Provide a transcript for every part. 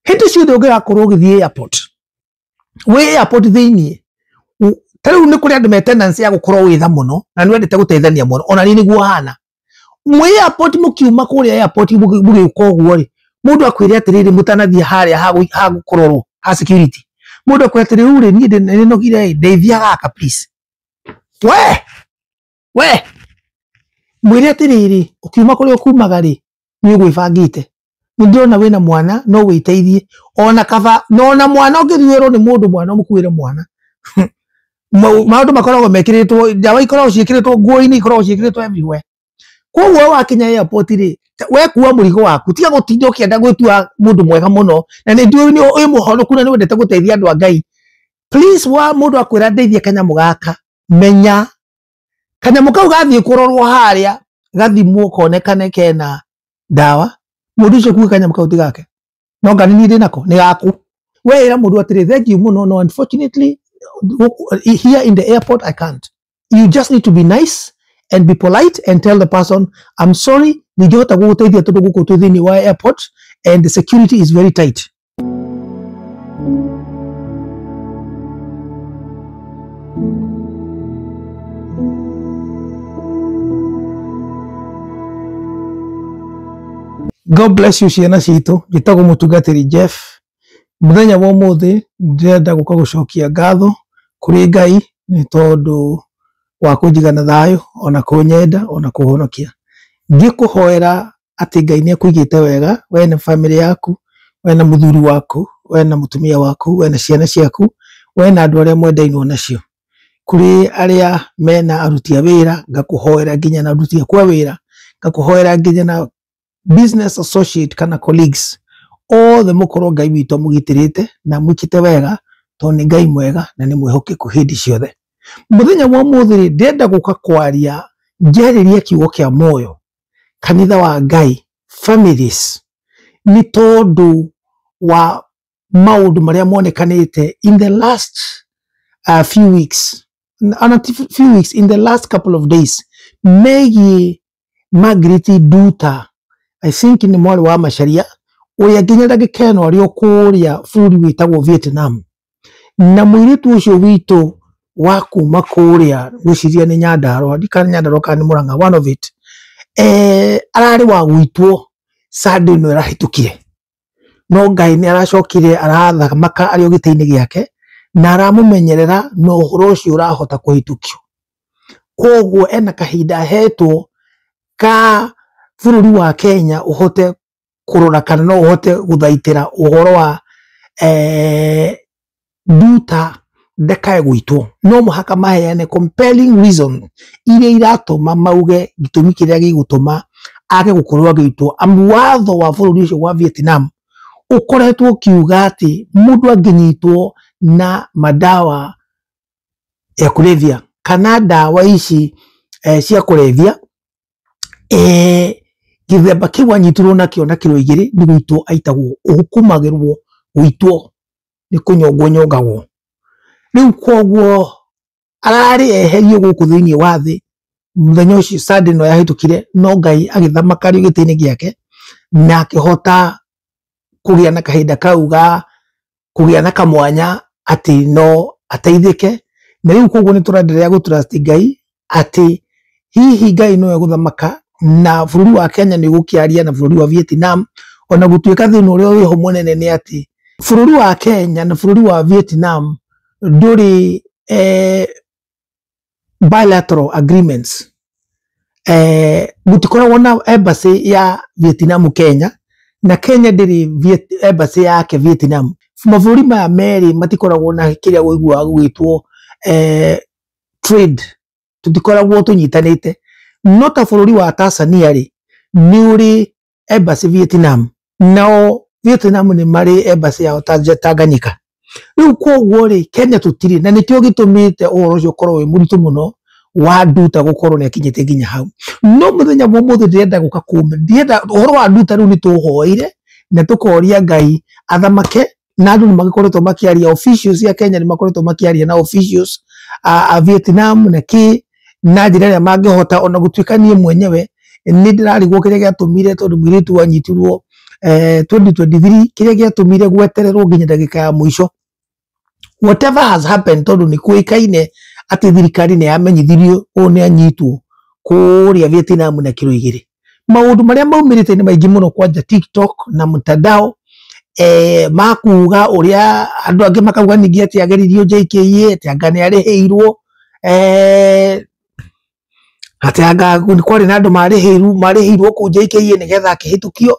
Hindi ciothe ungigakorwo ugithie airport we airport thiini tariu ni kuri andu me tendency ya gukorwo witha muno na ni wendete guteithania muno ona ni niguo hana mwe airport mukiuma kuri airport mugiuka uguo ri mundu akwire atiriri mutanathia haria ha gukororwo ha security mundu akwire atiriri uri ni nogire ndeithia gaka please we mwire atiriri ukiuma kuri ukumaga ri ni gwibangite ndirona wina mwana no witeithie ona kaba nona mwana ungithiwero ni mundu mwana mukuire mwana maundu makoragwo mekiritwo dawa ikoragwo ciikiritwo nguo-ini ikoragwo ciikiritwo everywhere koguo wakinya airport ri we kuwa murigo waku tiga gutinda ukienda gwitua mundu mwega muno na ni ndiu ni uyu muhonoku na ni wendete guteithia andu a Ngai please wa mundu akwira ndeithie kanyamu gaka menya kanyamu kau gathie kurorwo haria gathimwo konekane kena dawa mundu ucio kuga kanyamu kau tigake no ngani ni ndinako ni gaku we ira mundu atire thank you muno no unfortunately here in the airport I can't. You just need to be nice and be polite and tell the person I'm sorry ningehota guguteithia tondu guku tu thini wa airport and the security is very tight. God bless you ciana citu gitago mutungatiri Jeff muthenya wa muthi ndirenda guka gucokia ngatho kuri Ngai ni tondu wa kunjigana thayo ona kunyenda ona kuhonokia ngikuhoera ati Ngai ni akuigite wega we na family yaku we na muthuri waku we na mutumia waku we na ciana ciaku we na andu aria mwendainwo nacio kuri aria mena aruti a wira ngakuhoera nginya na aruti a kwa wira ngakuhoera nginya na business associate kana colleagues all the mukorwo Ngai witu mugitirite na mukite wega to ni Ngai mwega na ni mwehokeku hindi ciothe muthenya wa muthiri ndenda guka kwaria njaririe kiugo kia moyo kanitha wa Ngai families ni tondu wa maundu maria monekanite in the last few weeks in the last couple of days megi Margaret Duta I think ni mwari wa Macharia uya nginya ndagikeno ari okuria buri witagwo Vietnam na mwiritu ucio witu wa kuma kuria guciria ni Nyandarua ndikana Nyandarua kana Murang'a one of it arari wa gwitwo Sunday no rahitukire no Ngai ni aracokire arathamaka ari ogiteini giake na aramumenyerera no horo ucio urahota kuhitukio koguo ena kahinda hetwo ka bururi wa Kenya uhote kurora kana no uhote guthaitira uhoro wa Duta ndakae gwitwo no muhaka maheane compelling reason iria iratuma mauge gitumi kiria gigutuma age gukorwo agitwo amwatho wa bururi ucio wa Vietnam ukoretwo kiuga ati mundu anginyitwo na madawa ya kulevya kana dawa ici cia kulevya githemba kiu anyitirwo nakio na kiro igiri ni gwitwo aitagwo uhukumagirwo gwitwo ni kunyongwo nyongagwo riu koguo arari eherio guku thiini wa thi muthenya ucio Sunday no yahitukire no Ngai agithamaka gitini giake na akihota kugia na kahinda kauga kugia na kamwanya ati no ateithike na riu koguo ni turenderea gutrust Ngai ati hihi Ngai no eguthamaka na bururi wa Kenya ni gukiaria na bururi wa Vietnam ona gutuika thini uria wiho munene ni ati bururi wa Kenya na bururi wa Vietnam nduri bilateral agreements gutikoragwo na embassy ya Vietnam Kenya na Kenya ndiri embassy yake Vietnam mabũrũri maya meri matikoragwo na kiria guigua gwitwo trade tutikoragwo tunyitanite no ta bũrũri wa Tanzania ri ni uri embassy Vietnam nao Vietnam ni mari embassy ya Tanganyika riu koguo ri Kenya tutiri na nikio gitumite uhoro ucio korwo wi muritu muno wa Duta gukorwo ni akinyite nginya hau no muthenya wa muthi ndirenda guka kume ndirenda uhoro wa Duta riu ni tuhoire na tukoria Ngai athamake na andu ni magikoretwo makiaria officials ya Kenya ni makoretwo makiaria na officials a Vietnam na ki na njira ya mangihota ona gutuika nie mwenyewe ni ndirarigwo kiria giatumire tondu mwiritu wanyitirwo 2023 kiria giatumire gwetererwo nginya ndagika ya mwisho. Whatever has happened, tondu ni kuikaine ati thirikari ni yamenyithirio ni anyitwo kuria Vietnam na kilo 2. Maundu maria maumirite ni maingi muno kwanja TikTok na mtandao makuga uria andu angi makauga ningi ati ageririo JKIA ati anga ni ariheirwo ati anga ni kwari na andu mariheirwo ku JKIA nigetha akihitukio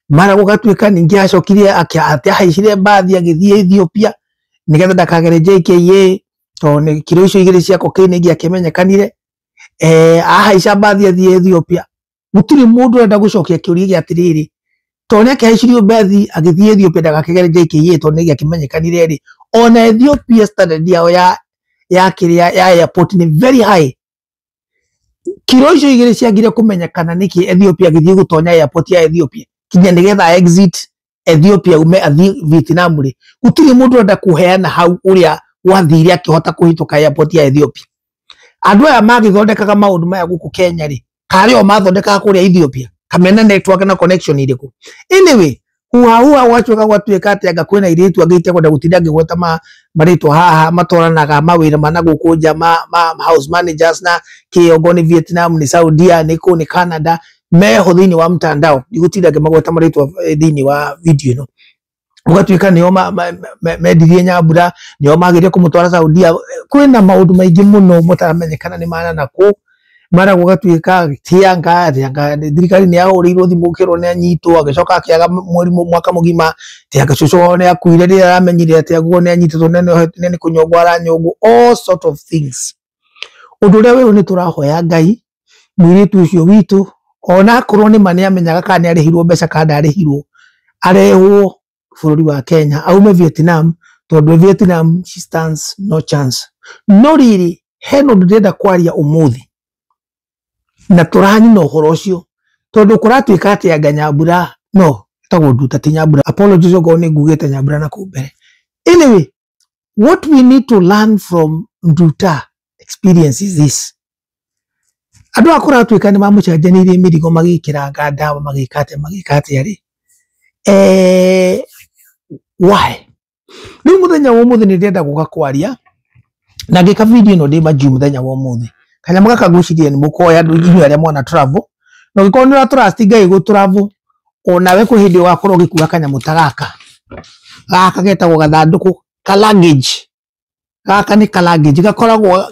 mara gugatuika ningi acokire ati ahaicire bathi agithie Ethiopia nigetha ndakagere JKIA to ni kiro icio 2 cia cocaine ingi akimenyekanire ahaica bathi athie Ethiopia. Gutiri mundu enda gucokia kiuria gi atiriri to ne akaicirio bathi agithie Ethiopia ndagakigere JKIA to ni akimenyekanire ri ona Ethiopia standard yao ya kiria ya airport ni very high. Kiro icio 2 ciagire kumenyekana niki Ethiopia agithie gutonya airport ya Ethiopia kinya nigetha exit Ethiopia ume athie Vietnam ri gutiri mundu enda kuheana hau uria wathire akihota kuhituka airport ya Ethiopia. Andu aya magithondekaga maundu maya guku Kenya ri kari o mathondekaga kuria Ethiopia kamena network na connection iriku. Anyway huwa wachuka gwatuika ati anga kwina iritu agite kwenda gutinda ngigweta maritwa haha matoranaga mawira mana guku jama house managers na kiongo ni Vietnam ni Saudia ni ku ni Canada meho thini wa mtandao igutinda ngimagweta maritwa thini wa video no ugatuika niyo medirie Nyambura niyo magirie kumutwara Saudia. Kwina maundu maingi muno mutaramenyekana ni mana naku mara gugatuika tianga thirikari ni yahurirwo thimu kiro ni anyitwo agicoka akiaga mwerimu mwaka mugima tianga cucu ni akuire ri aramenyire ati aguo ni anyitwo ni kunyongwa ara nyongo all sort of things. Undu ria we ni turahoya Ngai mwiritu ucio witu ona korwo ni mani amenyaga kana arihirwo mbeca kana arihirwo arehwo bururi wa Kenya aume Vietnam tondu Vietnam she stands no chance. No riri heno ndenda kwaria umuthi na turani no horo ucio tondu kuratuika ati anga Nyambura no tagunduta ti Nyambura apologies ogo ni ngugite Nyambura na kumbere. Anyway, what we need to learn from Nduta experience is this. Andu akuratuika ni mamucenjanirie mirigo magikira ndawa magikate ari why ni muthenya wo muthi ni ndenda guka kwaria na ngika video no ndi maju muthenya wo muthi kanya muga kagucirie ni mukoya andu inyu aria mwana travel no giko ni trust Ngai go travel ona we ku hindi wakorwo gikuwa kanya mutagaka gaka getagwo gathanduku ka luggage gaka ni ka luggage gakoragwo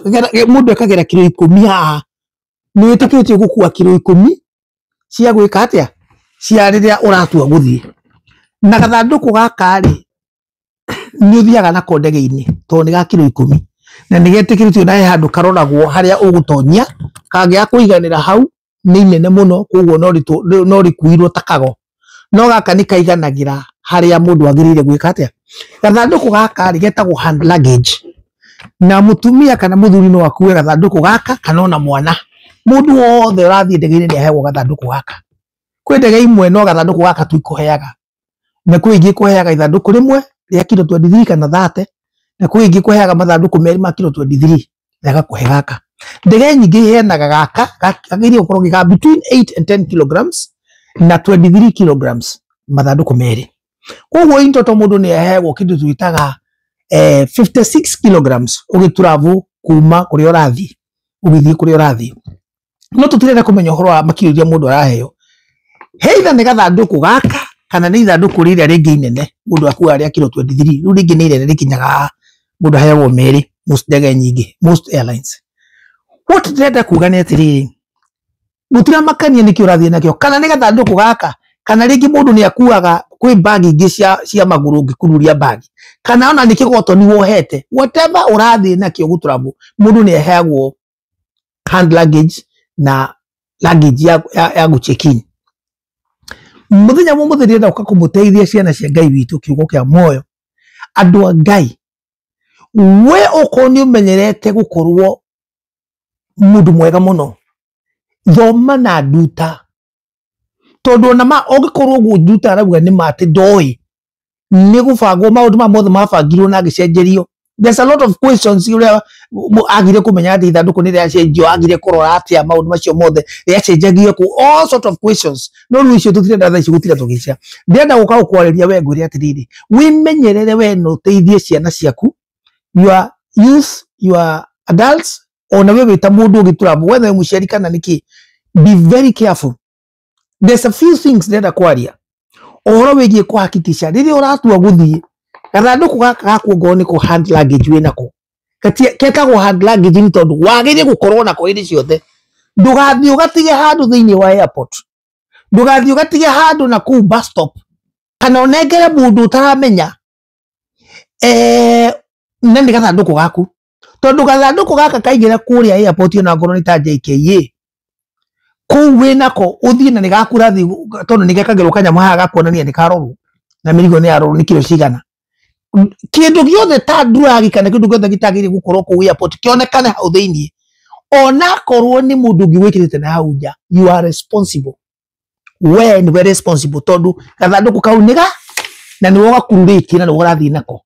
mundu akagera kilo 10 haha ni witikitie gukua kilo 10 cia gwika atia cia riria uratua guthie na gathanduku gaka ri ni uthiaga na ndege-ini to ni ga kilo 10 na nigetikirutio na handu karoragwo haria ugutonyia kagya kuiganira hau ni nene muno koguo no rikuirwo takago no gaka ni kaiganagira haria mundu agirire gwika atia. Gathanduku gaka ri getagwo hand luggage na mutumia kana muthuri no akue gathanduku gaka kana ona mwana mundu wothe urathie ndege-ini ni aheagwo gathanduku gaka. Kwi ndege imwe no gathanduku gaka tu ikuheaga na kwi ingi kuheaga ithanduku rimwe ria kilo 23 kana 30 na kwi ingi kuheaga mathanduku meri ma kilo 23 na gakuhe gaka. Ndege nyingi heanaga gaka gagirie gukorwo giga between 8 and 10 kilograms na 23 kilograms mathanduku meri. Koguo intoto mundu ni aheagwo kindu twitaga 56 kilograms ugitravel kuma kuria urathie ugithie kuria urathie. No tutirenda kumenya uhoro wa makilo iria mundu araheo heitha ni gathanduku gaka kana ni ithanduku riria ringi inene mundu akua aria kilo 23 riu ringi ni irene rikinyaga mundu aheagwo meri most ndege nyingi most airlines. What ndenda kuga ni atiriri gutira makania niki urathie nakio kana ni gathanduku gaka kana ringi mundu ni akuaga kwi bag ingi cia maguru ngikururia bag kana ona niki goto ni wohete whatever urathie nakio gutravel mundu ni aheagwo hand luggage na luggage ya gucheck-in. Muthenya mo muthenya nda ukakumuteithia ciana cia Ngai witu kiugo kia moyo andu a Ngai we ukoni umenyerete gukorwo mundu mwega muno thoma na Nduta tondu na ma ugikorwo gu Nduta arauga ni mate ndoi ni gubangwo maundu ma mothe mabangirwo na gicenjerio There's a lot of questions uria agire kumenya ati ithanduku ni riacenjio agire kurora atia maundu macio mothe riacenjagia ku all sort of questions no riu icio tutirenda tha icio gutira tugicia ndenda guka gukwariria we ngwire atiriri wimenyerere we no teithie ciana ciaku your youth your adults ona we wita mundu ugitura whether muciari kana niki be very careful. There's a few things ndenda kwaria ohoro wigie kuhakikisha riri uratua guthie gathanduku gaka gakuongo ni ku hand luggage we nako ketagwo hand luggage ni tondu wagire gukorwo nako hindi ciothe ndugathie ugatige handu thiini wa airport ndugathie ugatige handu na ku bus stop kana onengere mundu utaramenya nani gathanduku gaku tondu gathanduku gaka kaigira kuria airport na ngoro ni ta JKA ku we nako uthie na ni gakurathi tondu ni gekagirwo kanyama haha gakuonania ni karorwo na mirigo ni arorwo ni kilo cigana kindu giothe ta drug kana kindu giothe gitagire gukorwo ku airport kionekane hau thiini ona korwo ni mundu ngigwikirite na hau nja you are responsible we ni very responsible tondu gathanduku kau niga na ni woga kururitie na ni worathi nako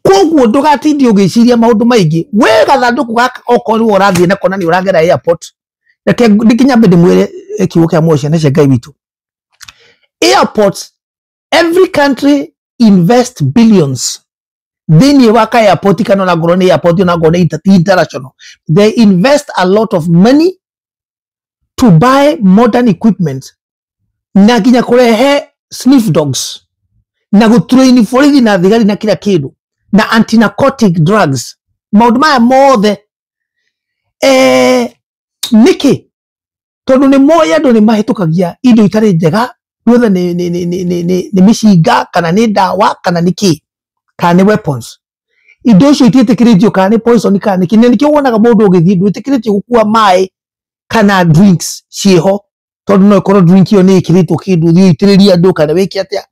koguo ndugatindi ugiciria maundu maingi we gathanduku gaka okorwo worathi nako na ni uragera airport reke ndikinya mbede mwire kiugo kia motion na cengai witu airports every country invest billions. Then you waka airport kana na groni airport na gona international. They invest a lot of money to buy modern equipment. Na kinya kurehe sniff dogs. Na gutrain forithi na thigari na kila kindu. Na anti-narcotic drugs. Maundu maya mothe niki tondu ni moya ndo ni mahitukagia indo itari njega whether ni mishiga kana ni dawa kana niki kana ni weapons indo icio ititikiritio kana ni poison kana niki nikio wonaga mundu ugithii ndwitikiritio gukua mai kana drinks ciho tondu no ikorwo drink iyo ni ikiritwo kindu thii itiriria andu kana wiki atia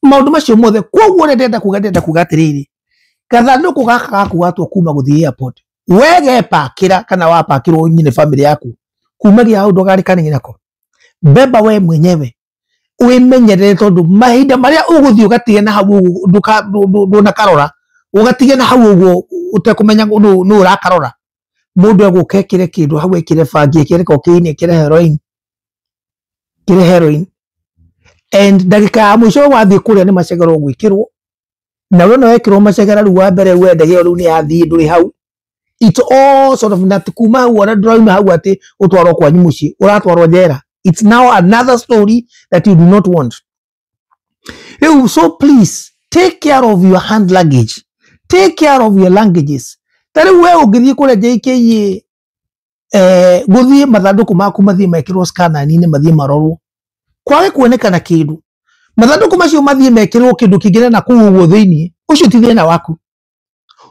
maundu macio mothe koguo ndenda kuga atiriri gathanduku gaka gaku gatwa kuma guthii airport wege pakira kana wapakirwo nyine family yaku kumagia hau ndogari kanini nako beba we mwenyewe wimenyerere tondu mahinda maria uguthii ugatige na hau nduna karora ugatige na hau uguo utekumenya no urakarora mundu aguke kire kindu hau ekire fangi ekire cocaine ekire heroin and ndagika ya mwisho wathii kuria ni macegero gwikirwo na we no wekirwo macegera ru wa mbere wendagio ru ni yathii nduri hau it's all sort of not kuma hau ora drive hau ati utwarwo kwa nyimuci uratwarwo jera. It's now another story that you do not want. So please take care of your hand luggage. Take care of your languages. Tari we ugithie kure JKA guthie mathanduku maku mathie mekirwo scanner nini mathie marorwo kwage kuonekana kindu mathanduku macio mathie mekirwo kindu kingire na kuuguo thiini ucio ti thina waku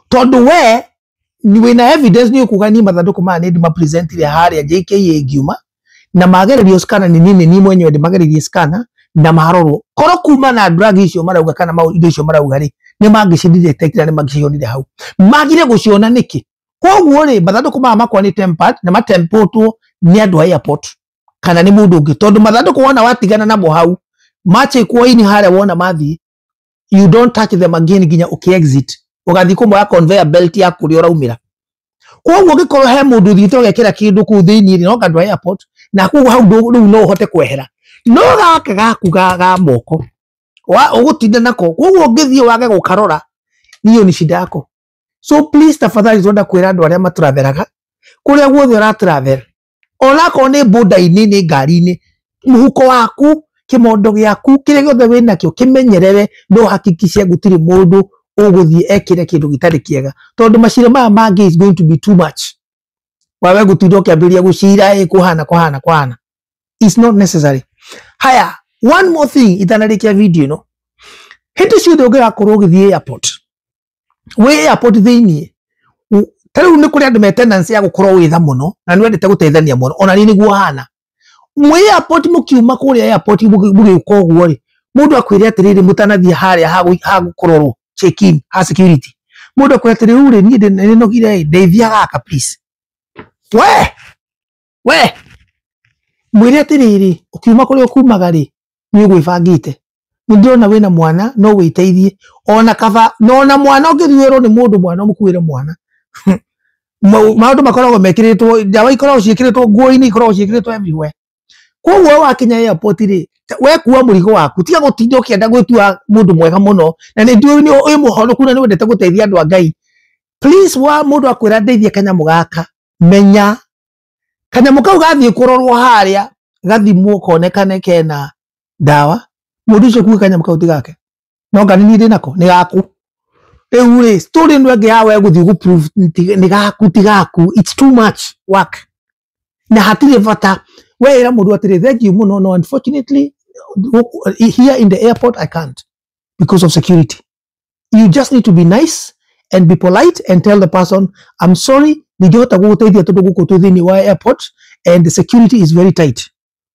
tondu we ni wina evidence ni ukuga ni mathanduku ma ni ma present ile haria JKA giuma na magererio scanner ni nini ni mwenyewe ndi magererio scanner na marorwo koro kuma na drug icio marauga kana ma indo icio marauga ri ni mangicindire tekira ni magicionire hau magire guciona niki koguo ri mathanduku ma makwa ni tempered na matempotwo ni andu airport kana ni mundu ungi tondu mathanduku wona watigana namo hau mache kwa ini haria wona mathi you don't touch them again ginya ukiexit ugathi kumwa conveyor belt ya kuri uraumira koguo gikorwo he mundu thito gekira kindu ku thiini no kandu airport na koguo hau riu no uhote kwehera no gaka gaku ga moko wa ugutinda nako koguo ngithie wage gukarora niyo ni shida yako. So please tafadhali zonda kwira andu aria matraveraga kuria guothe uratravel onako ni boda-ini ni ngari-ini muhuko waku kimondo giaku kire giothe wina kio kimenyerere no hakikishe gutiri mundu uguthie ekire kindu gitari kiega tondu macira maya mangi is going to be too much wawe gutinda kiambiria gucira kuhana it's not necessary. Haya, one more thing itanarikia video no hindi ciothe ungigakorwo ugithie airport we airport thiini tariu ni kuri andu maintenance ya gukorwo witha muno na ni wendete guteithania muno ona ni niguo hana mwe airport mukiuma kuri airport mugiuka uguo ri mundu akwire atiriri mutanathie haria ha gukororwo check in ha security mundu akwire atiriri uri ni nogire ndeithia gaka please we mwire atiriri ukiuma kuri ukumaga ri ni gwibangite ndirona wina mwana no witeithie ona kaba nona mwana ongithiwero ni mundu mwana mukuire mwana maundu makoragwo mekiritwo ndawa ikoragwo ciikiritwo nguo-ini ikoragwo ciikiritwo everywhere koguo wakinya airport ri we kuwa murigo waku tiga gutinda ukienda gwitua mundu mwega muno na ni ndiu ni uyu muhonoku na ni wendete guteithia andu a Ngai please wa mundu akwira ndeithie kanyamu gaka menya kanyamu kau gathie kurorwo haria gathimwo konekane kena ndawa mundu ucio kuga kanyamu kau tigake no ngani ni ndinako ni gaku riu ri story ndo ngi yawe guthie gu prove ni gaku tigaku it's too much work na hatire bata we ira mundu atire thank you muno no unfortunately here in the airport I can't because of security. You just need to be nice and be polite and tell the person I'm sorry ningehota guguteithia tondu guku twithini wa airport and the security is very tight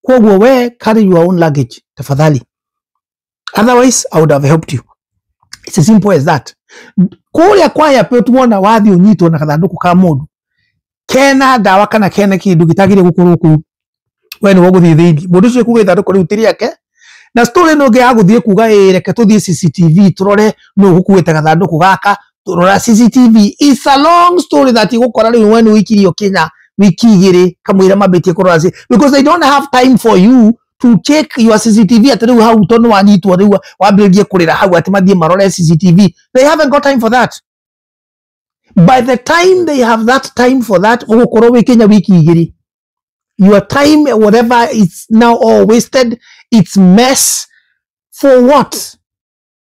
koguo we carry your own luggage tafadhali otherwise I would have helped you. It's as simple as that. Kuria kwa airport wona wathi unyitwo na kathanduku ka mundu kena ndawa kana kena kindu gitagire gukuruku we ni woguthie thiini mundu ucio kuga ithanduku riu tiriake na story no ngia guthie kuga reke tuthie CCTV turore no gukuite kathanduku gaka turora CCTV. It's a long story that igukora riu we ni wikirio Kenya wiki igiri kamwira mabetie kurora because they don't have time for you to check your CCTV at riu hau tono wanyitwo riu wambiririe kurira hau ati mathie marore CCTV. They haven't got time for that. By the time they have that time for that ugukora wi Kenya wiki igiri your time whatever is now all wasted. It's mess for what?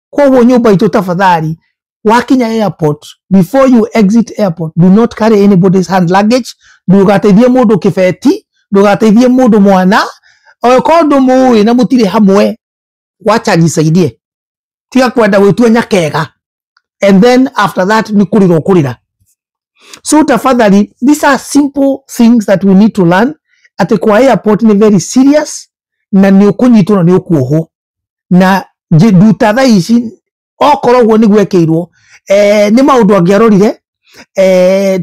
Kwa nyumba ito tafadhali wakinya airport before you exit airport do not carry anybody's hand luggage. Ndugateithie mundu kibeti, ndugateithie mundu mwana o kondu muwi na mutire hamwe wacha jisaidie tiga kwenda gwitua nyakega and then after that ni kurira kurira. So tafadhali these are simple things that we need to learn. At kwa airport ni very serious na ni ukunyitwo na ni ukuoho na nduta tha ici okorogwo ni gwekeirwo ni maundu angiarorire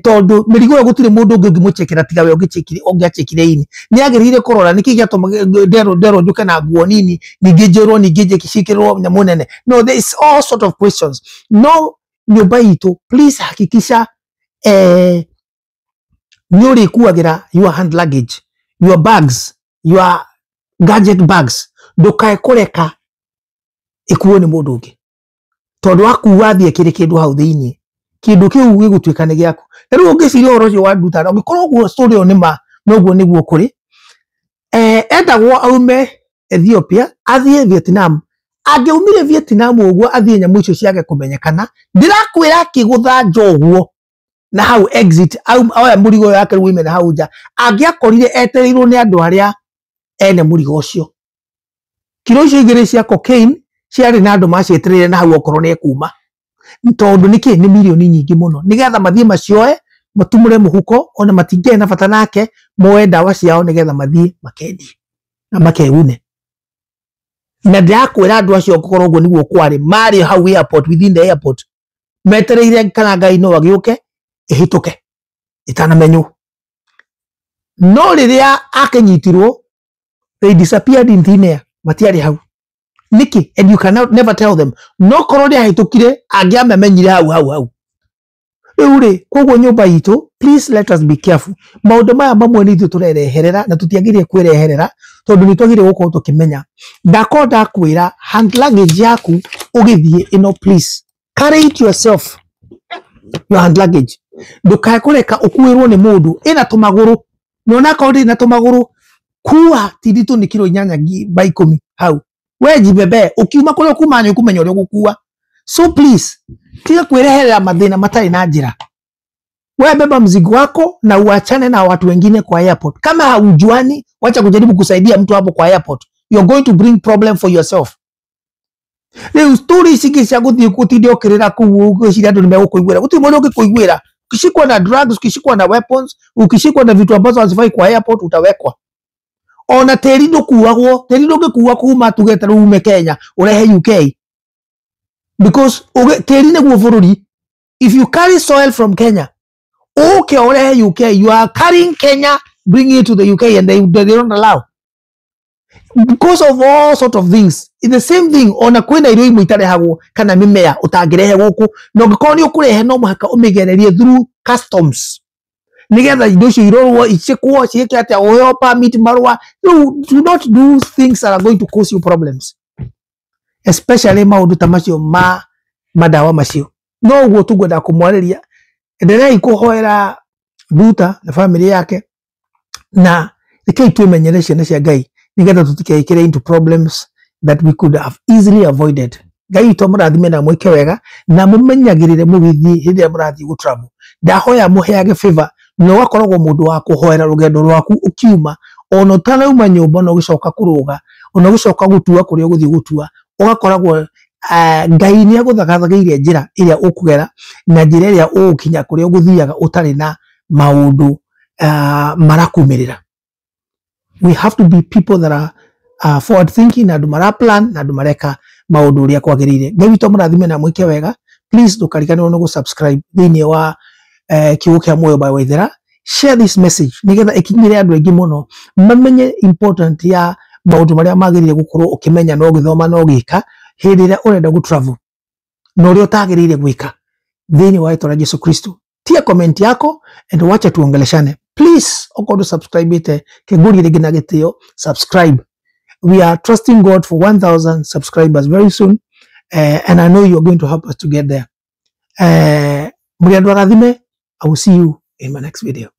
tondu mirigo gutire mundu ungi ngimuchekera tiga we ungiachekire ini ni agirire kurora niki giatuma ndero njuke na nguo nini ningi njirwo ningi njikishikirwo nyamu nene. No, there is all sort of questions. No nyumba itu please hakikisha nyuri kuagira your hand luggage, your bags, your gadget bags ndukae kureka ikuo ni mundu ungi tondu akuwa thie kiri kindu hau thiini kindu kiu gigutuika ni giaku riu ungiciria oro cio wanduta na ngikorwo guo story oni ma noguo niguo kuri endagwo aume Ethiopia athie Vietnam angiumire Vietnam uguo athie nyamu icio ciage kumenyekana ndirakwira kigutha njoguo na hau exit au murigo yake wime na hau nja angiakorire etereirwo ni andu aria ene murigo ucio kilo icio igiri cia cocaine ciari na andu macieterere na hau okorwo ni kuma tondu niki ni milioni nyingi muno nigetha mathie macioe matumure muhuko ona matinge na bata nake moe ndawa ciao nigetha mathie makendi na makeune na ndakwira andu acio okorwo guo niguo kwari mari hau airport within the airport metereire kana Ngai no agiuke ihituke itana menyu no riria akenyitirwo they disappeared in thin air matiari hau niki and you cannot never tell them no korodi ahitukire angiamenyire hau uri koguo nyumba itu please let us be careful maundu maya mamwe ni turereherera na tutiagirie kwireherera tondu ni twagire gukorwo tukimenya ndakonda kwira hand luggage yaku ugithie ino please carry it yourself your hand luggage ndukae kureka ukuirwo ni mundu ina tumaguru nona kaudi na tumaguru kuwa tiditu ni kilo 8 by 10 hau weji bebe ukiuma kule kumanyo kumenya uri gukua. So please tiga kwireherera mathina matari na njira we beba mzigo wako na uachane na watu wengine kwa airport kama haujuani wacha kujaribu kusaidia mtu hapo kwa airport you're going to bring problem for yourself. Leo story siki cia guthie kutinde okirira ku ciria andu nimegukugwira guti mundu ukikuigwira ukishikwa na drugs ukishikwa na weapons ukishikwa na vitu ambazo hazifai kwa airport utawekwa ona teri ndukuagwo teri ndungikuwa kuma tugeta rume Kenya urehe UK because teri niguo bururi. If you carry soil from Kenya okay urehe UK you are carrying Kenya bring it to the UK and they don't allow. because of all sort of things. It's the same thing. Ona kwina irio imwe itarehagwo kana mimea utangirehe guku no ngikoni ukurehe no muhaka umigererie through customs. Nigetha indo icio irorwo icikwo ciike atia uyo permit marwa. Do not do things that are going to cause you problems, especially maundu ta macio madawa macio. No uguo tugwenda kumwariria endelea ikuhoera Nduta na family yake na ikei tumenyere ciana cia Ngai nigetha tutikeikire into problems that we could have easily avoided. Ngai to murathime na mwike wega na mumenyagirire mugithi hindi ya murathi go travel. Ndahoya muheage favor no wakoragwo mundu wa kuhoera rugendo rwaku ukiuma ono tana uma nyumba no gicoka kuruga ono gicoka gutua kuri uguthi gutua ugakoragwo Ngai ni aguthagathagiire njira iria ukugera na njira iria ukinya kuri uguthiaga utari na maundu marakumirira. We have to be people that are forward thinking na dumara plan na dumareka maundu uria kwagirire. Ngai wito murathime na mwike wega. Please ndukarikane no go subscribe thini wa kiugo kia Muoyo by Waithera. Share this message nigetha ikinyire andu aingi muno mamenye important ya maundu maria magirire gukorwo ukimenya no githoma no gika hindi ria urenda go travel no rio tagirire gwika thini wa Itwa Jesu Kristo. Tia comment yako and wacha tuongeleshane. Please okodo subscribe ite kiguri rigina gitio subscribe. We are trusting God for 1,000 subscribers very soon, and I know you're going to help us to get there. Muriandwa rathime. I will see you in my next video.